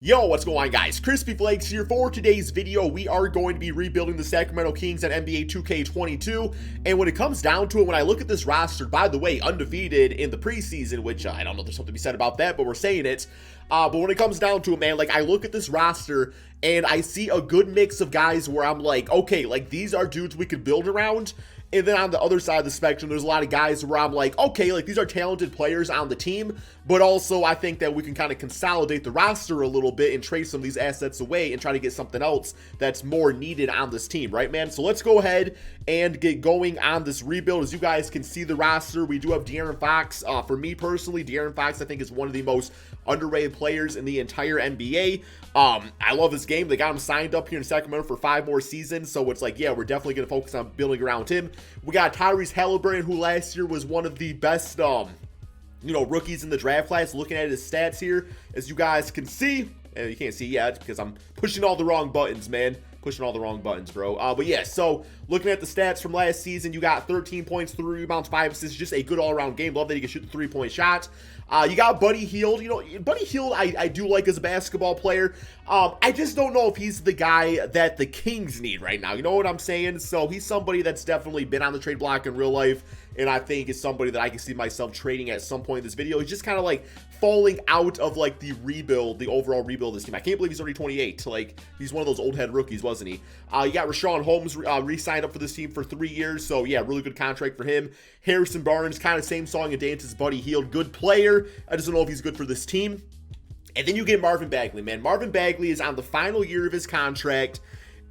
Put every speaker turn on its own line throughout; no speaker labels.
Yo, what's going on, guys? KrispyFlakes here. For today's video, we are going to be rebuilding the Sacramento Kings at NBA 2K22, and when it comes down to it, when I look at this roster, by the way, undefeated in the preseason, which I don't know if there's something to be said about that, but we're saying it, but when it comes down to it, man, like, I look at this roster, and I see a good mix of guys where I'm like, okay, like, these are dudes we could build around. And then on the other side of the spectrum, there's a lot of guys where I'm like, okay, like, these are talented players on the team, but also I think that we can kind of consolidate the roster a little bit and trade some of these assets away and try to get something else that's more needed on this team, right, man? So let's go ahead and get going on this rebuild. As you guys can see the roster, we do have Darren Fox. For me personally, Darren Fox, I think, is one of the most underrated players in the entire NBA. I love this game. They got him signed up here in Sacramento for 5 more seasons, so it's like, yeah, we're definitely going to focus on building around him. We got Tyrese Halliburton, who last year was one of the best, rookies in the draft class. Looking at his stats here, as you guys can see, and you can't see yet because I'm pushing all the wrong buttons, man. Pushing all the wrong buttons, bro. But yeah, so looking at the stats from last season, you got 13 points, 3 rebounds, 5 assists, just a good all-around game. Love that he can shoot the 3-point shot. You got Buddy Hield. You know, Buddy Hield, I do like as a basketball player. I just don't know if he's the guy that the Kings need right now. You know what I'm saying? So he's somebody that's definitely been on the trade block in real life, and I think is somebody that I can see myself trading at some point in this video. He's just kind of like falling out of like the rebuild, the overall rebuild of this team. I can't believe he's already 28. Like, he's one of those old head rookies, wasn't he? You got Rashawn Holmes re-signed up for this team for 3 years, so yeah, really good contract for him. Harrison Barnes, kind of same song and dance as Buddy Hield. Good player. I just don't know if he's good for this team. And then you get Marvin Bagley, man. Marvin Bagley is on the final year of his contract,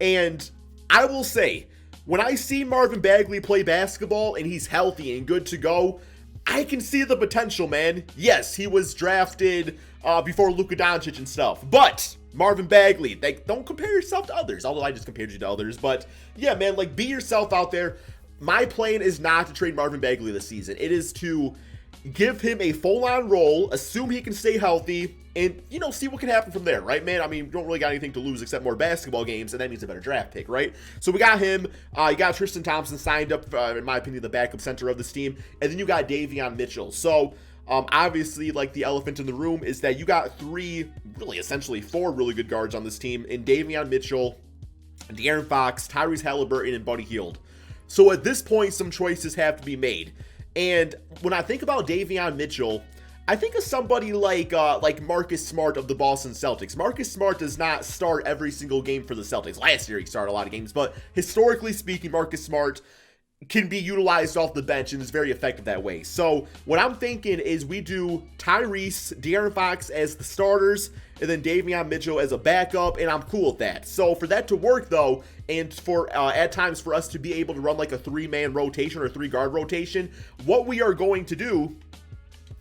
and I will say, when I see Marvin Bagley play basketball and he's healthy and good to go, I can see the potential, man. Yes, he was drafted before Luca Doncic and stuff, but Marvin Bagley, like, don't compare yourself to others, although I just compared you to others. But yeah, man, like, be yourself out there. My plan is not to trade Marvin Bagley this season. It is to give him a full-on role, assume he can stay healthy, and, you know, see what can happen from there, right, man? I mean, you don't really got anything to lose except more basketball games, and that means a better draft pick, right? So we got him. You got Tristan Thompson signed up, in my opinion, the backup center of this team, and then you got Davion Mitchell. So obviously, like, the elephant in the room is that you got 3, really essentially 4 really good guards on this team in Davion Mitchell, Darren Fox, Tyrese Halliburton, and Buddy Hield. So at this point, some choices have to be made. And when I think about Davion Mitchell, I think of somebody like Marcus Smart of the Boston Celtics. Marcus Smart does not start every single game for the Celtics. Last year he started a lot of games, but historically speaking, Marcus Smart can be utilized off the bench and is very effective that way. So what I'm thinking is we do Tyrese, Darren Fox as the starters, and then Davion Mitchell as a backup, and I'm cool with that. So for that to work, though, and for at times for us to be able to run like a 3-man rotation or 3-guard rotation, what we are going to do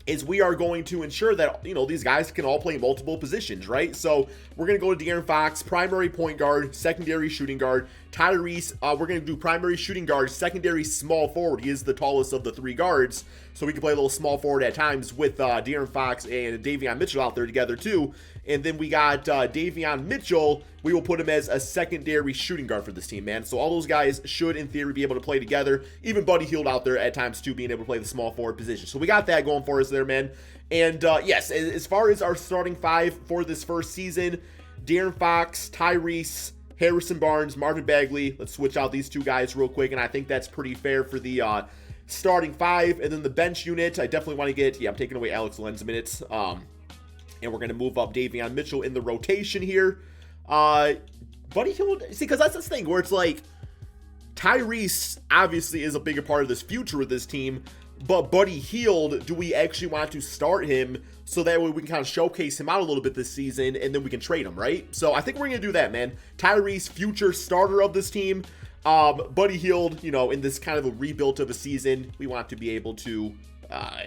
is we are going to ensure that, you know, these guys can all play multiple positions, right? So we're going to go to Darren Fox, primary point guard, secondary shooting guard. Tyrese, we're going to do primary shooting guard, secondary small forward. He is the tallest of the 3 guards, so we can play a little small forward at times with Darren Fox and Davion Mitchell out there together too. And then we got Davion Mitchell. We will put him as a secondary shooting guard for this team, man. So all those guys should, in theory, be able to play together. Even Buddy Hield out there at times, too, being able to play the small forward position. So we got that going for us there, man. And, yes, as far as our starting 5 for this first season, Darren Fox, Tyrese, Harrison Barnes, Marvin Bagley. Let's switch out these 2 guys real quick, and I think that's pretty fair for the starting 5. And then the bench unit, I definitely want to get, I'm taking away Alex Len's minutes. And we're going to move up Davion Mitchell in the rotation here. Buddy Hield, see, because that's this thing where it's like, Tyrese obviously is a bigger part of this future with this team, but Buddy Hield, do we actually want to start him so that way we can kind of showcase him out a little bit this season, and then we can trade him, right? So I think we're going to do that, man. Tyrese, future starter of this team. Buddy Hield, you know, in this kind of a rebuild of a season, we want to be able to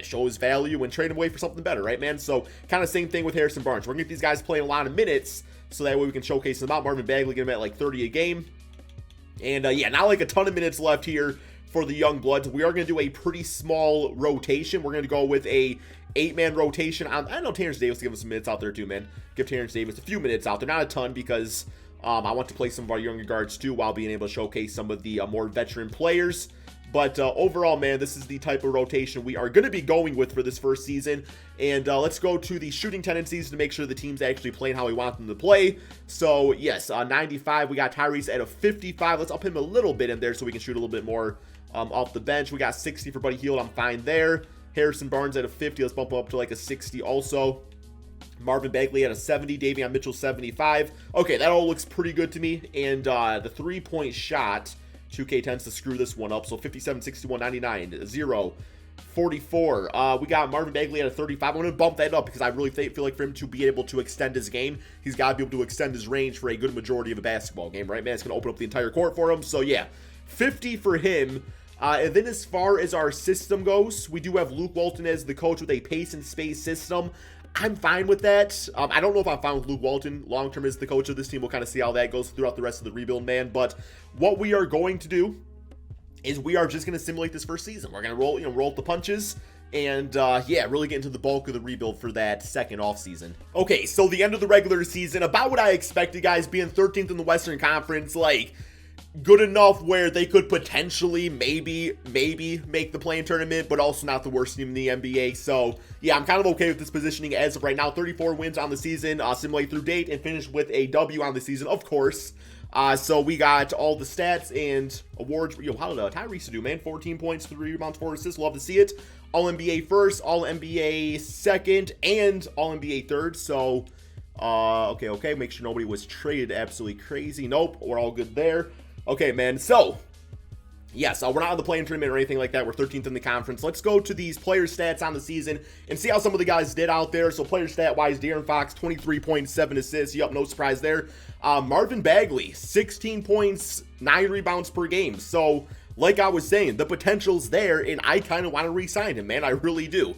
show his value and trade him away for something better, right, man? So kind of same thing with Harrison Barnes. We're going to get these guys playing a lot of minutes so that way we can showcase them out. Marvin Bagley, get him at like 30 a game. And yeah, not like a ton of minutes left here for the young bloods. We are going to do a pretty small rotation. We're going to go with a 8-man rotation. I know Terrence Davis to give us some minutes out there too, man. Give Terrence Davis a few minutes out there. Not a ton because I want to play some of our younger guards too while being able to showcase some of the more veteran players. But overall, man, this is the type of rotation we are going to be going with for this first season. And let's go to the shooting tendencies to make sure the team's actually playing how we want them to play. So, yes, 95. We got Tyrese at a 55. Let's up him a little bit in there so we can shoot a little bit more off the bench. We got 60 for Buddy Hield. I'm fine there. Harrison Barnes at a 50. Let's bump him up to like a 60 also. Marvin Bagley at a 70. Davion Mitchell 75. Okay, that all looks pretty good to me. And the three-point shot, 2K tends to screw this one up. So 57, 61, 99, 0, 44. We got Marvin Bagley at a 35. I'm going to bump that up because I really feel like for him to be able to extend his game, he's got to be able to extend his range for a good majority of a basketball game, right, man? It's going to open up the entire court for him. So, yeah, 50 for him. And then as far as our system goes, we do have Luke Walton as the coach with a pace and space system. I'm fine with that. I don't know if I'm fine with Luke Walton long-term as the coach of this team. We'll kind of see how that goes throughout the rest of the rebuild, man. But what we are going to do is we are just going to simulate this first season. We're going to roll the punches and, yeah, really get into the bulk of the rebuild for that second offseason. Okay, so the end of the regular season, about what I expected, guys, being 13th in the Western Conference, like, good enough where they could potentially maybe make the play-in tournament, but also not the worst team in the NBA. So, yeah, I'm kind of okay with this positioning as of right now. 34 wins on the season, simulate through date, and finish with a W on the season, of course. So we got all the stats and awards. Yo, how did Tyrese do, man? 14 points, 3 rebounds, 4 assists. Love to see it. All-NBA first, All-NBA second, and All-NBA third. So, okay. Make sure nobody was traded absolutely crazy. Nope, we're all good there. Okay, man, so, yes, we're not on the play-in tournament or anything like that. We're 13th in the conference. Let's go to these player stats on the season and see how some of the guys did out there. So, player stat-wise, Darren Fox, 23.7 assists. Yup, no surprise there. Marvin Bagley, 16 points, 9 rebounds per game. So, like I was saying, the potential's there, and I kind of want to re-sign him, man. I really do.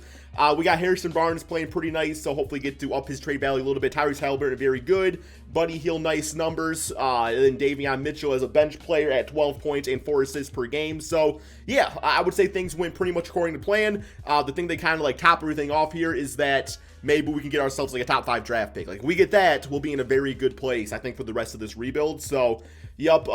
We got Harrison Barnes playing pretty nice, so hopefully get to up his trade value a little bit. Tyrese Halliburton, very good. Buddy Hield, nice numbers. And then Davion Mitchell as a bench player at 12 points and 4 assists per game. So, yeah, I would say things went pretty much according to plan. The thing they kind of like top everything off here is that maybe we can get ourselves like a top 5 draft pick. Like, we get that, we'll be in a very good place, I think, for the rest of this rebuild. So, yup,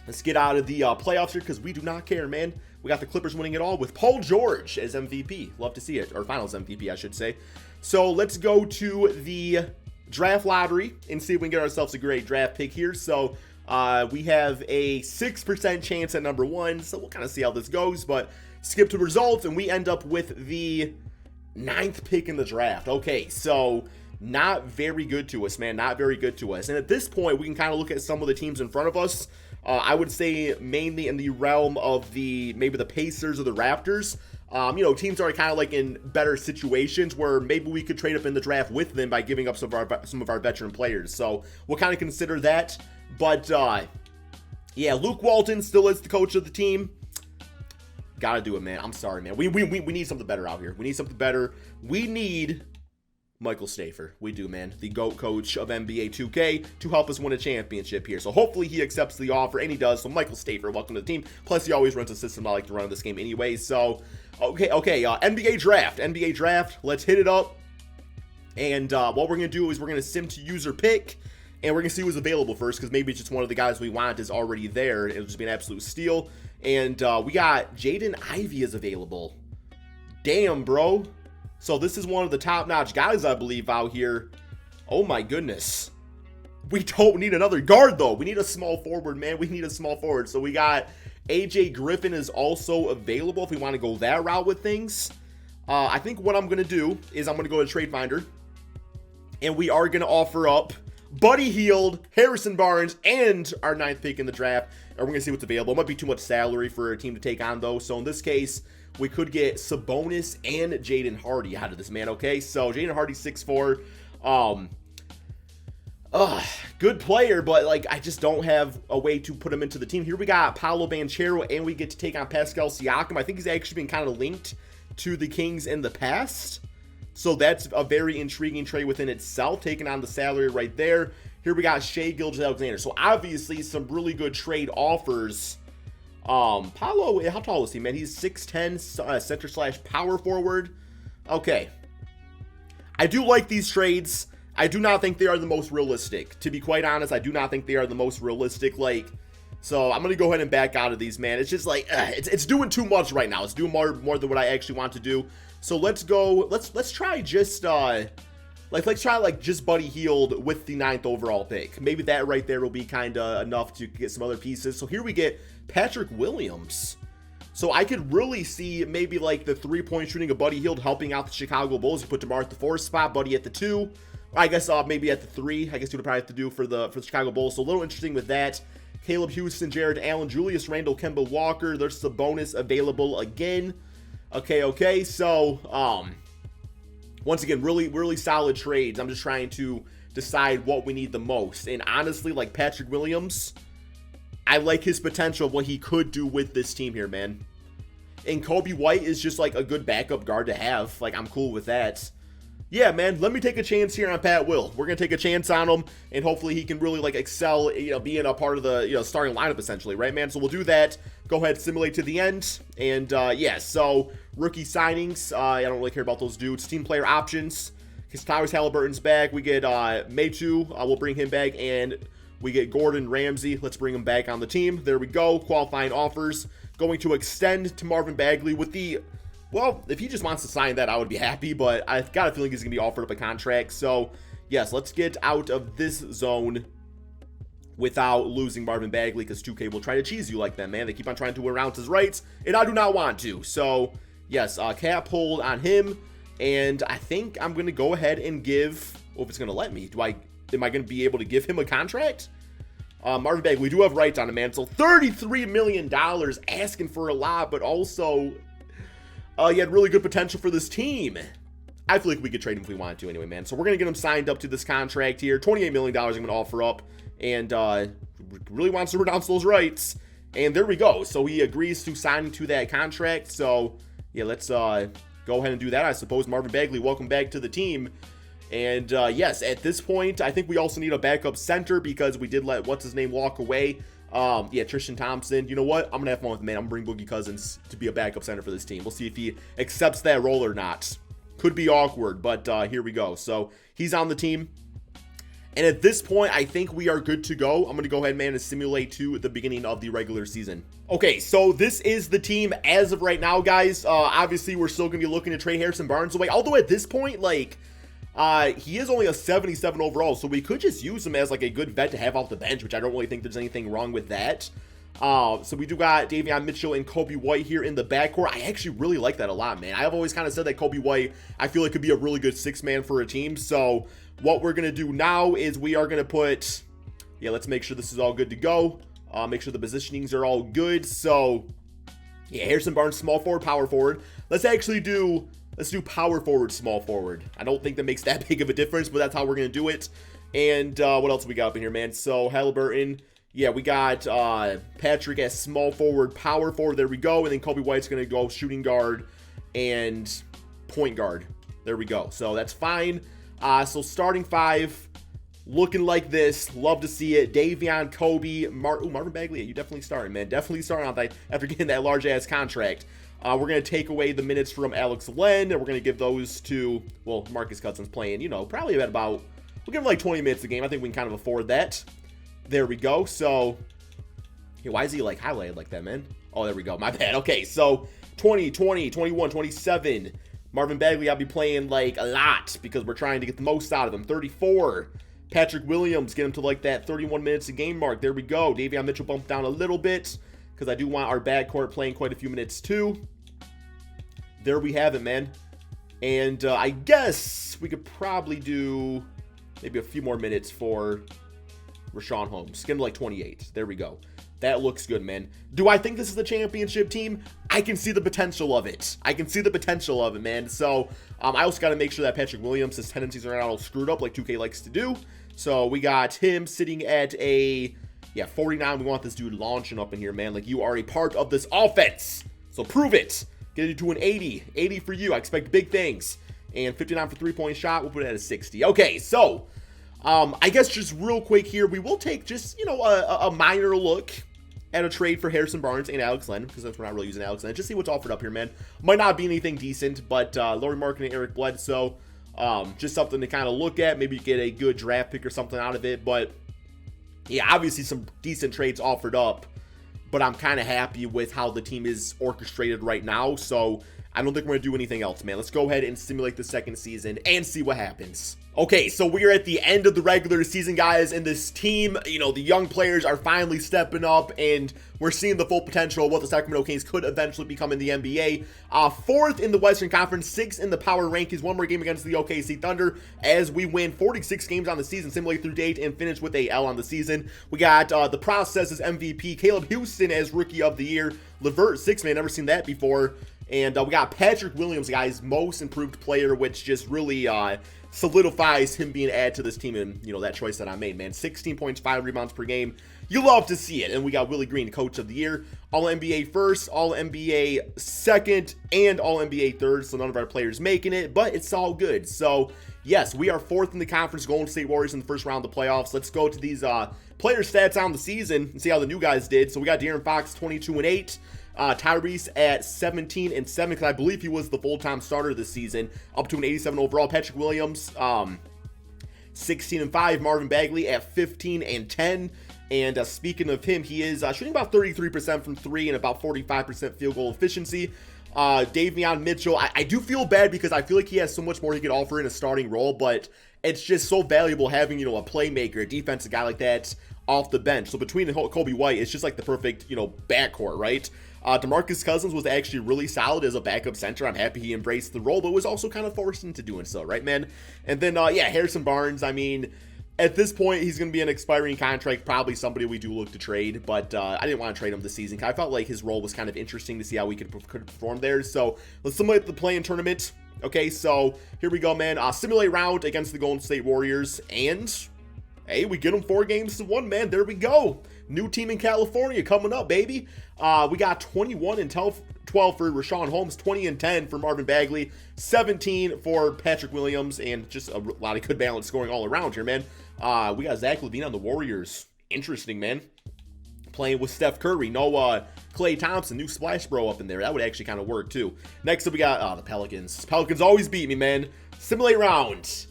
let's get out of the playoffs here because we do not care, man. We got the Clippers winning it all with Paul George as MVP. Love to see it. Or finals MVP, I should say. So let's go to the draft lottery and see if we can get ourselves a great draft pick here. So we have a 6% chance at number 1. So we'll kind of see how this goes. But skip to results and we end up with the 9th pick in the draft. Okay, so not very good to us, man. Not very good to us. And at this point, we can kind of look at some of the teams in front of us. I would say mainly in the realm of maybe the Pacers or the Raptors. Teams are kind of like in better situations where maybe we could trade up in the draft with them by giving up some of our veteran players. So we'll kind of consider that. But yeah, Luke Walton still is the coach of the team. Gotta do it, man. I'm sorry, man. We need something better out here. We need something better. We need Michael Stafer. We do, man. The GOAT coach of NBA 2K to help us win a championship here. So hopefully he accepts the offer, and he does. So Michael Stafer, welcome to the team. Plus, he always runs a system I like to run in this game anyway. So, okay. NBA draft. Let's hit it up. And what we're going to do is we're going to sim to user pick, and we're going to see who's available first, because maybe it's just one of the guys we want is already there. It'll just be an absolute steal. And we got Jaden Ivey is available. Damn, bro. So this is one of the top-notch guys, I believe, out here. Oh, my goodness. We don't need another guard, though. We need a small forward, man. We need a small forward. So we got AJ Griffin is also available if we want to go that route with things. I think what I'm going to do is I'm going to go to Trade Finder. And we are going to offer up Buddy Hield, Harrison Barnes, and our 9th pick in the draft. And we're going to see what's available. It might be too much salary for a team to take on, though. So in this case, we could get Sabonis and Jaden Hardy out of this, man, okay? So, Jaden Hardy, 6'4". Good player, but, like, I just don't have a way to put him into the team. Here we got Paolo Banchero, and we get to take on Pascal Siakam. I think he's actually been kind of linked to the Kings in the past. So, that's a very intriguing trade within itself, taking on the salary right there. Here we got Shai Gilgeous-Alexander. So, obviously, some really good trade offers. Paolo, how tall is he, man? He's 6'10", center/power forward. Okay. I do like these trades. I do not think they are the most realistic. To be quite honest, I do not think they are the most realistic. Like, So I'm going to go ahead and back out of these, man. It's just like, it's doing too much right now. It's doing more than what I actually want to do. So let's go, let's try just, let's try like just Buddy Hield with the 9th overall pick. Maybe that right there will be kind of enough to get some other pieces. So here we get Patrick Williams. So I could really see maybe like the 3-point shooting of Buddy Hield helping out the Chicago Bulls. You put DeMar at the 4 spot, Buddy at the 2. I guess maybe at the 3. I guess you would probably have to do for the Chicago Bulls. So a little interesting with that. Caleb Houston, Jared Allen, Julius Randle, Kemba Walker. There's the bonus available again. Okay. So, once again, really solid trades. I'm just trying to decide what we need the most. And honestly, like Patrick Williams, I like his potential of what he could do with this team here, man. And Kobe White is just like a good backup guard to have. Like, I'm cool with that. Yeah, man, let me take a chance here on Pat Will. We're going to take a chance on him, and hopefully he can really, like, excel, being a part of the, starting lineup, essentially, right, man? So we'll do that. Go ahead, simulate to the end. And, yeah, so rookie signings. I don't really care about those dudes. Team player options. Because Tyrese Halliburton's back. We get Metu. We'll bring him back, and we get Gordon Ramsay. Let's bring him back on the team. There we go. Qualifying offers. Going to extend to Marvin Bagley with the... Well, if he just wants to sign that, I would be happy, but I've got a feeling he's going to be offered up a contract. So, yes, let's get out of this zone without losing Marvin Bagley, because 2K will try to cheese you like that, man. They keep on trying to announce his rights, and I do not want to. So, yes, cap hold on him, and I think I'm going to go ahead and give, if it's going to let me, am I going to be able to give him a contract? Marvin Bagley, we do have rights on him, man. So, $33 million, asking for a lot, but also... he had really good potential for this team. I feel like we could trade him if we wanted to anyway, man. So we're going to get him signed up to this contract here. $28 million I'm going to offer up. And really wants to renounce those rights. And there we go. So he agrees to signing to that contract. So, yeah, let's go ahead and do that. I suppose Marvin Bagley, welcome back to the team. And, yes, at this point, I think we also need a backup center because we did let what's-his-name walk away. Yeah, Tristan Thompson. You know what? I'm going to have fun with him, man. I'm going to bring Boogie Cousins to be a backup center for this team. We'll see if he accepts that role or not. Could be awkward, but here we go. So he's on the team. And at this point, I think we are good to go. I'm going to go ahead, man, and simulate to the beginning of the regular season. Okay, so this is the team as of right now, guys. Obviously, we're still going to be looking to trade Harrison Barnes away. Although at this point, like... he is only a 77 overall, so we could just use him as like a good vet to have off the bench, which I don't really think there's anything wrong with that. So we do got Davion Mitchell and Kobe White here in the backcourt. I actually really like that a lot, man. I've always kind of said that Kobe White, I feel like could be a really good 6-man for a team. So what we're going to do now is we are going to put, let's make sure this is all good to go. Make sure the positionings are all good. So yeah, Harrison Barnes, small forward, power forward. Let's do power forward, small forward. I don't think that makes that big of a difference, but that's how we're going to do it. And what else we got up in here, man? So Halliburton, yeah, we got Patrick as small forward, power forward. There we go. And then Kobe White's going to go shooting guard and point guard. There we go. So that's fine. So starting 5, looking like this. Love to see it. Davion, Kobe, Marvin Bagley. You definitely starting, man. Definitely starting after getting that large-ass contract. We're going to take away the minutes from Alex Len, and we're going to give those to, well, Marcus Cousin's playing, probably we'll give him like 20 minutes a game. I think we can kind of afford that. There we go. So, why is he like highlighted like that, man? Oh, there we go. My bad. Okay, so 20, 21, 27. Marvin Bagley, I'll be playing like a lot because we're trying to get the most out of him. 34. Patrick Williams, get him to like that 31 minutes a game mark. There we go. Davion Mitchell bumped down a little bit, because I do want our backcourt playing quite a few minutes too. There we have it, man. And I guess we could probably do maybe a few more minutes for Rashawn Holmes. Get him to like 28. There we go. That looks good, man. Do I think this is the championship team? I can see the potential of it. Man. So I also got to make sure that Patrick Williams, his tendencies are not all screwed up like 2K likes to do. So we got him sitting at a... 49. We want this dude launching up in here, man. Like, you are a part of this offense. So prove it. Get it to an 80. 80 for you. I expect big things. And 59 for 3-point shot. We'll put it at a 60. Okay, so I guess just real quick here, we will take just, a minor look at a trade for Harrison Barnes and Alex Len, because we're not really using Alex Len. Just see what's offered up here, man. Might not be anything decent, but Lauri Markkanen and Eric Bledsoe, just something to kind of look at. Maybe get a good draft pick or something out of it, but... Yeah, obviously some decent trades offered up, but I'm kind of happy with how the team is orchestrated right now, so I don't think we're going to do anything else, man. Let's go ahead and simulate the second season and see what happens. Okay, so we are at the end of the regular season, guys, and this team, you know, the young players are finally stepping up, and we're seeing the full potential of what the Sacramento Kings could eventually become in the NBA. 4th in the Western Conference, 6th in the power rankings, one more game against the Okc Thunder as we win 46 games on the season, simulate through date, and finish with a L on the season. We got the process as MVP, Caleb Houston as Rookie of the Year, Levert, 6-man, never seen that before. And we got Patrick Williams, guys, most improved player, which just really solidifies him being added to this team, and, you know, that choice that I made, man. 16 points, 5 rebounds per game. You love to see it. And we got Willie Green, Coach of the Year, All-NBA first, All-NBA second, and All-NBA third, so none of our players making it, but it's all good. So, yes, we are 4th in the conference, Golden State Warriors in the first round of the playoffs. Let's go to these player stats on the season and see how the new guys did. So we got Darren Fox, 22-8. Tyrese at 17-7, because I believe he was the full-time starter this season, up to an 87 overall. Patrick Williams, 16-5. Marvin Bagley at 15-10. And speaking of him, he is shooting about 33% from 3 and about 45% field goal efficiency. Davion Mitchell, I do feel bad because I feel like he has so much more he could offer in a starting role, but it's just so valuable having, you know, a playmaker, a defensive guy like that off the bench. So between Kobe White, it's just like the perfect, you know, backcourt, right? DeMarcus Cousins was actually really solid as a backup center. I'm happy he embraced the role, but was also kind of forced into doing so, right, man? And then, yeah, Harrison Barnes, I mean, at this point, he's going to be an expiring contract, probably somebody we do look to trade, but I didn't want to trade him this season. I felt like his role was kind of interesting to see how we could perform there. So let's simulate the play-in tournament. Okay, so here we go, man. Simulate round against the Golden State Warriors, and hey, we get them 4-1, man. There we go. New team in California coming up, baby. We got 21-12 for Rashawn Holmes, 20-10 for Marvin Bagley, 17 for Patrick Williams, and just a lot of good balance scoring all around here, man. We got Zach LaVine on the Warriors. Interesting, man. Playing with Steph Curry. No Klay Thompson, new Splash Bro up in there. That would actually kind of work, too. Next up, we got the Pelicans. Pelicans always beat me, man. Simulate round.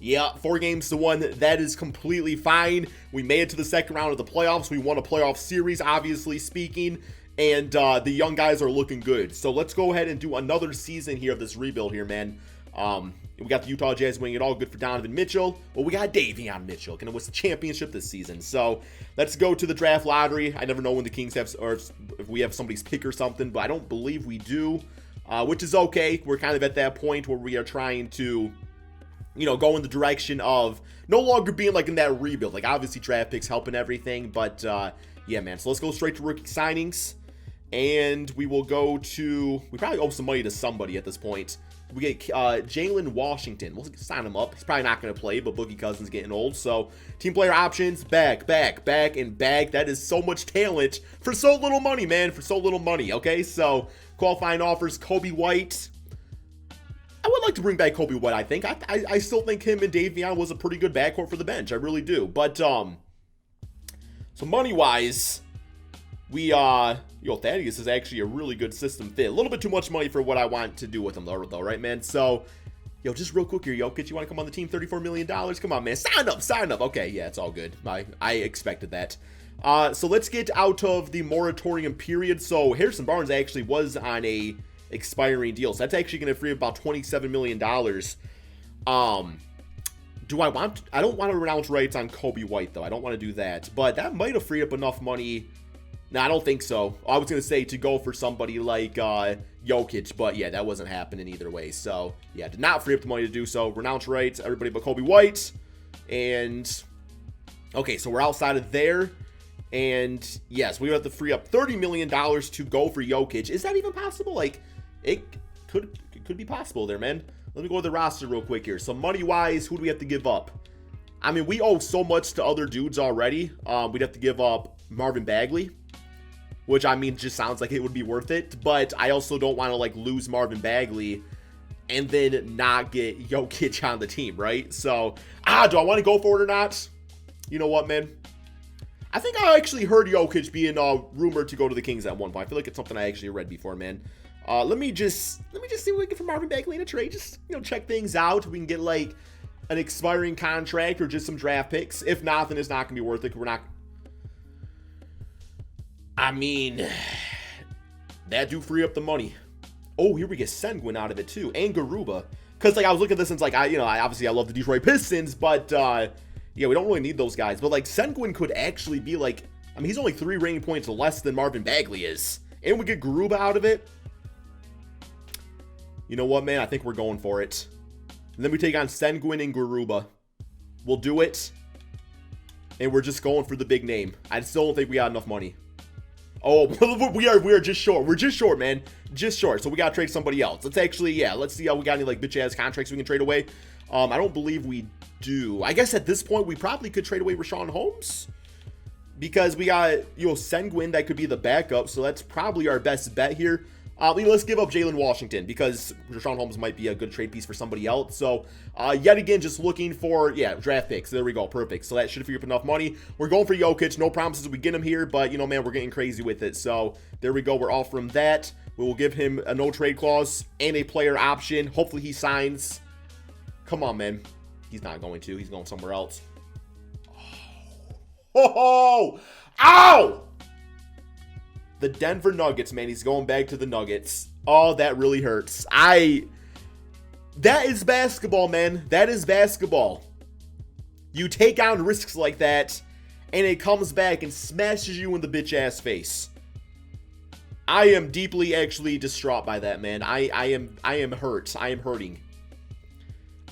Yeah, 4-1. That is completely fine. We made it to the second round of the playoffs. We won a playoff series, obviously speaking. And the young guys are looking good. So let's go ahead and do another season here of this rebuild here, man. We got the Utah Jazz winning it all, good for Donovan Mitchell. Well, we got Davion Mitchell, gonna win the championship this season. So let's go to the draft lottery. I never know when the Kings have, or if we have somebody's pick or something, but I don't believe we do, which is okay. We're kind of at that point where we are trying to, you know, go in the direction of no longer being like in that rebuild. Like, obviously draft picks helping everything, but yeah, man. So let's go straight to rookie signings, and we will go to, we probably owe some money to somebody at this point. We get Jalen Washington. We'll sign him up. He's probably not going to play, but Boogie Cousins getting old. So team player options, back, and back. That is so much talent for so little money, man. For so little money, okay? So qualifying offers, Kobe White. I would like to bring back Kobe White, I think. I still think him and Davion was a pretty good backcourt for the bench. I really do. But, so money-wise, we, Thaddeus is actually a really good system fit. A little bit too much money for what I want to do with him, though, right, man? So, just real quick here, Jokic, you want to come on the team? $34 million? Come on, man. Sign up. Okay, yeah, it's all good. I expected that. So let's get out of the moratorium period. So Harrison Barnes actually was on a expiring deal. So that's actually going to free up about $27 million. I don't want to renounce rights on Kobe White, though. I don't want to do that. But that might have freed up enough money. No, I don't think so. I was going to say to go for somebody like Jokic, but yeah, that wasn't happening either way. So, yeah, did not free up the money to do so. Renounce rights, everybody but Kobe White. And, okay, so we're outside of there. And, yes, we have to free up $30 million to go for Jokic. Is that even possible? Like, it could be possible there, man. Let me go to the roster real quick here. So, money-wise, who do we have to give up? I mean, we owe so much to other dudes already. We'd have to give up Marvin Bagley, which, I mean, just sounds like it would be worth it. But I also don't want to, like, lose Marvin Bagley and then not get Jokic on the team, right? So, do I want to go for it or not? You know what, man? I think I actually heard Jokic being rumored to go to the Kings at one point. I feel like it's something I actually read before, man. Let me just see what we get from Marvin Bagley in a trade. Just, check things out. We can get, like, an expiring contract or just some draft picks. If not, then it's not going to be worth it. We're not I mean, that do free up the money. Oh, here we get Sengun out of it too, and Garuba. Because like I was looking at this and it's like I obviously I love the Detroit Pistons, but yeah, we don't really need those guys. But like Sengun could actually be like, I mean, he's only 3 rating points less than Marvin Bagley is, and we get Garuba out of it. You know what, man? I think we're going for it. And then we take on Sengun and Garuba. We'll do it, and we're just going for the big name. I still don't think we got enough money. Oh, we are just short. We're just short, man. Just short. So we gotta trade somebody else. Let's actually, yeah, let's see how we got any like bitch ass contracts we can trade away. I don't believe we do. I guess at this point we probably could trade away Richaun Holmes, because we got, you know, Sengun that could be the backup. So that's probably our best bet here. Let's give up Jalen Washington, because Richaun Holmes might be a good trade piece for somebody else. So, yet again, just looking for, yeah, draft picks. There we go. Perfect. So that should free up enough money. We're going for Jokic. No promises we get him here, but, you know, man, we're getting crazy with it. So, there we go. We're off from that. We will give him a no trade clause and a player option. Hopefully he signs. Come on, man. He's not going to. He's going somewhere else. Oh! Ow! The Denver Nuggets, man. He's going back to the Nuggets. Oh, that really hurts. That is basketball, man. That is basketball. You take on risks like that, and it comes back and smashes you in the bitch-ass face. I am deeply, actually distraught by that, man. I am hurt. I am hurting.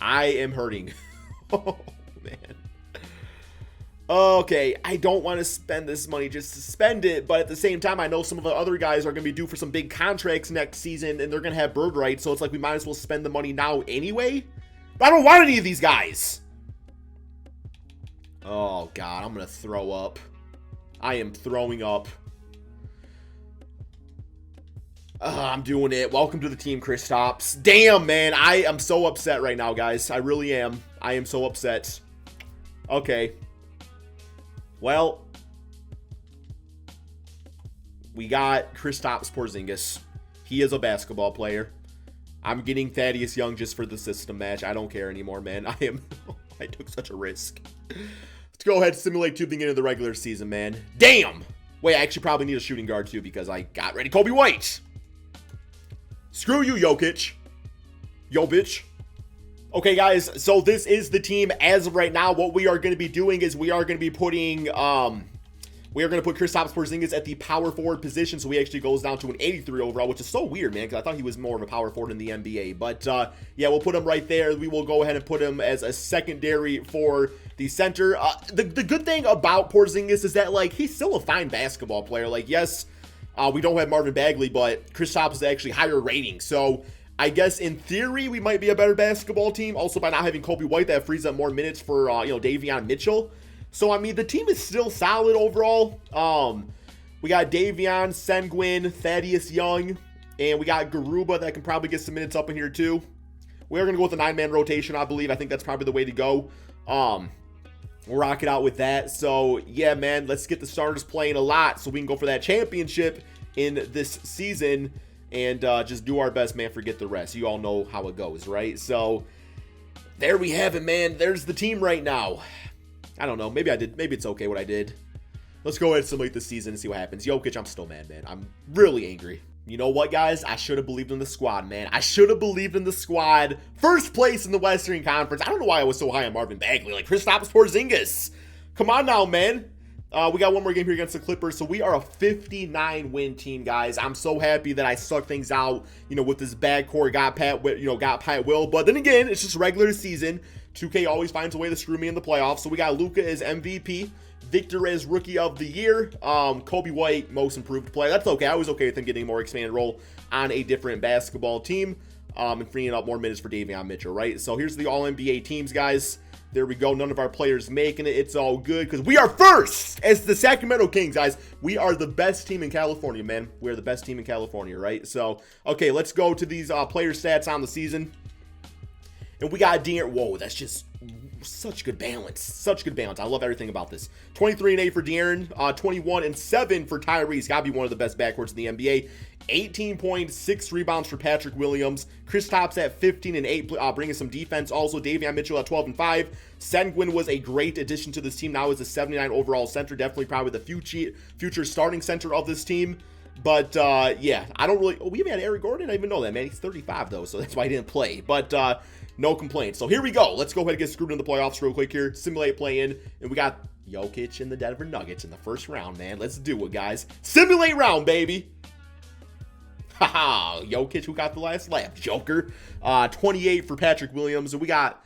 I am hurting. Oh, man. Okay, I don't want to spend this money just to spend it, but at the same time, I know some of the other guys are going to be due for some big contracts next season, and they're going to have bird rights, so it's like we might as well spend the money now anyway. But I don't want any of these guys. Oh, God, I'm going to throw up. I am throwing up. I'm doing it. Welcome to the team, Kristaps. Damn, man, I am so upset right now, guys. I really am. I am so upset. Okay. Well, we got Kristaps Porzingis. He is a basketball player. I'm getting Thaddeus Young just for the system match. I don't care anymore, man. I took such a risk. Let's go ahead and simulate to the beginning of the regular season, man. Damn! Wait, I actually probably need a shooting guard, too, because I got ready Kobe White. Screw you, Jokic. Yo, bitch. Okay, guys, so this is the team as of right now. What we are going to be doing is we are going to be putting, we are going to put Kristaps Porzingis at the power forward position, so he actually goes down to an 83 overall, which is so weird, man, because I thought he was more of a power forward in the NBA. But, yeah, we'll put him right there. We will go ahead and put him as a secondary for the center. The good thing about Porzingis is that, like, he's still a fine basketball player. Like, yes, we don't have Marvin Bagley, but Kristaps is actually higher rating, so I guess in theory we might be a better basketball team. Also, by not having Kobe White, that frees up more minutes for you know, Davion Mitchell. So I mean, the team is still solid overall. We got Davion, Sengun, Thaddeus Young, and we got Garuba that can probably get some minutes up in here too. We're gonna go with a 9-man rotation, I believe. I think that's probably the way to go. We'll rock it out with that. So yeah, man, let's get the starters playing a lot so we can go for that championship in this season. And just do our best, man. Forget the rest. You all know how it goes, right? So there we have it, man. There's the team right now. I don't know. Maybe it's okay what I did. Let's go ahead and simulate the season and see what happens. Jokic, I'm still mad, man. I'm really angry. You know what, guys? I should have believed in the squad, man. I should have believed in the squad. First place in the Western Conference. I don't know why I was so high on Marvin Bagley. Like, Kristaps Porzingis. Come on now, man. We got one more game here against the Clippers, so we are a 59-win team, guys. I'm so happy that I stuck things out, you know, with this backcourt, got Pat Will. But then again, it's just regular season. 2K always finds a way to screw me in the playoffs. So we got Luca as MVP, Victor as Rookie of the Year, Kobe White, Most Improved Player. That's okay. I was okay with him getting a more expanded role on a different basketball team, and freeing up more minutes for Davion Mitchell, right? So here's the All-NBA teams, guys. There we go. None of our players making it. It's all good because we are first as the Sacramento Kings, guys. We are the best team in California, man. We are the best team in California, right? So, okay, let's go to these player stats on the season. And we got Darren. Whoa, that's just such good balance. Such good balance. I love everything about this. 23-8 for Darren. 21-7 for Tyrese. Gotta be one of the best backcourts in the NBA. 18.6 rebounds for Patrick Williams. Kristaps at 15-8, bringing some defense. Also, Davion Mitchell at 12-5. Sengun was a great addition to this team. Now is a 79 overall center. Definitely probably the future starting center of this team. But, yeah, I don't really... Oh, we haven't had Eric Gordon? I didn't even know that, man. He's 35, though, so that's why he didn't play. But, no complaints. So here we go. Let's go ahead and get screwed in the playoffs real quick here. Simulate play-in. And we got Jokic and the Denver Nuggets in the first round, man. Let's do it, guys. Simulate round, baby. Haha. Jokic, who got the last laugh? Joker. 28 for Patrick Williams. And we got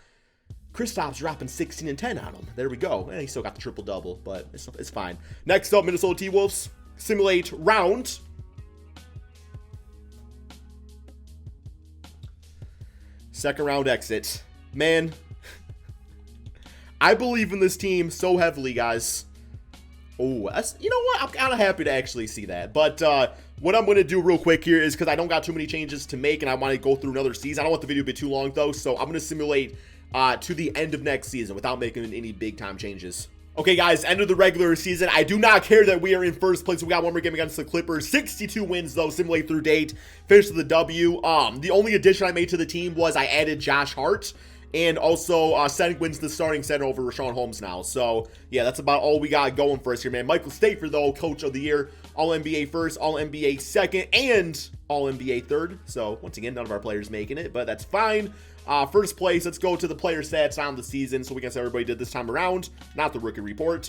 Kristaps dropping 16 and 10 on him. There we go. He still got the triple-double, but it's fine. Next up, Minnesota T-Wolves. Simulate round. Second round exit. Man, I believe in this team so heavily, guys. Oh, that's, you know what? I'm kind of happy to actually see that. But what I'm going to do real quick here is because I don't got too many changes to make and I want to go through another season. I don't want the video to be too long, though. So I'm going to simulate to the end of next season without making any big-time changes. Okay, guys, end of the regular season. I do not care that we are in first place. We got one more game against the Clippers. 62 wins, though. Simulate through date. Finished with the W. The only addition I made to the team was I added Josh Hart. And also, Sengun's the starting center over Rashawn Holmes now. So, yeah, that's about all we got going for us here, man. Michael Stafford, though, Coach of the Year. All-NBA first, All-NBA second, and All-NBA third. So, once again, none of our players making it, but that's fine. First place, let's go to the player stats on the season so we can see how everybody did this time around. Not the rookie report.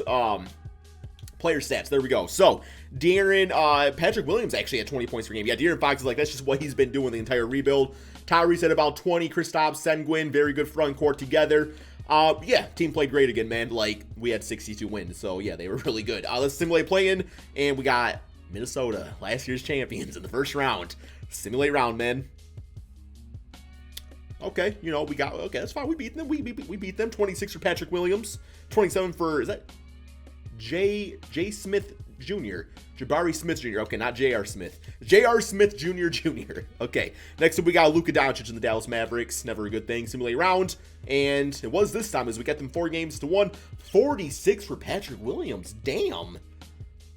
Player stats, there we go. So, Patrick Williams actually had 20 points per game. Yeah, Darren Fox is like, that's just what he's been doing the entire rebuild. Tyrese had about 20, Kristaps, Sengun, very good front court together. Yeah, team played great again, man. Like, we had 62 wins, so yeah, they were really good. Let's simulate play-in, and we got Minnesota, last year's champions in the first round. Simulate round, man. Okay, you know, okay, that's fine. We beat them. We beat them. 26 for Patrick Williams. 27 for, is that J. Smith Jr.? Jabari Smith Jr. Okay, not J.R. Smith. J.R. Smith Jr. Jr. Okay, next up we got Luca Doncic in the Dallas Mavericks. Never a good thing. Simulate round. And it was this time as we get them 4-1. 46 for Patrick Williams. Damn.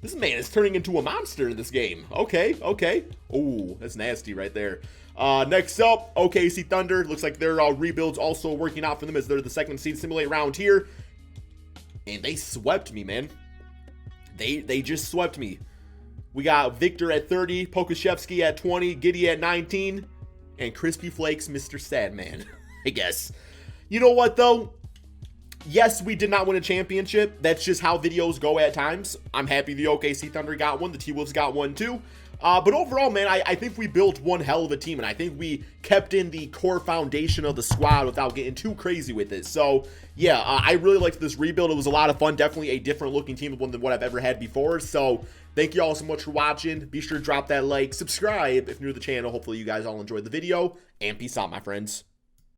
This man is turning into a monster in this game. Okay. Oh, that's nasty right there. Next up, OKC Thunder. Looks like their rebuilds also working out for them as they're the second seed. Simulate round here. And they swept me, man. They just swept me. We got Victor at 30, Pokusevski at 20, Giddey at 19, and KrispyFlakes, Mr. Sadman, I guess. You know what, though? Yes, we did not win a championship. That's just how videos go at times. I'm happy the OKC Thunder got one. The T-Wolves got one, too. But overall, man, I think we built one hell of a team, and I think we kept in the core foundation of the squad without getting too crazy with it. So, yeah, I really liked this rebuild. It was a lot of fun. Definitely a different-looking team than what I've ever had before. So, thank you all so much for watching. Be sure to drop that like, subscribe if you're new to the channel. Hopefully, you guys all enjoyed the video, and peace out, my friends.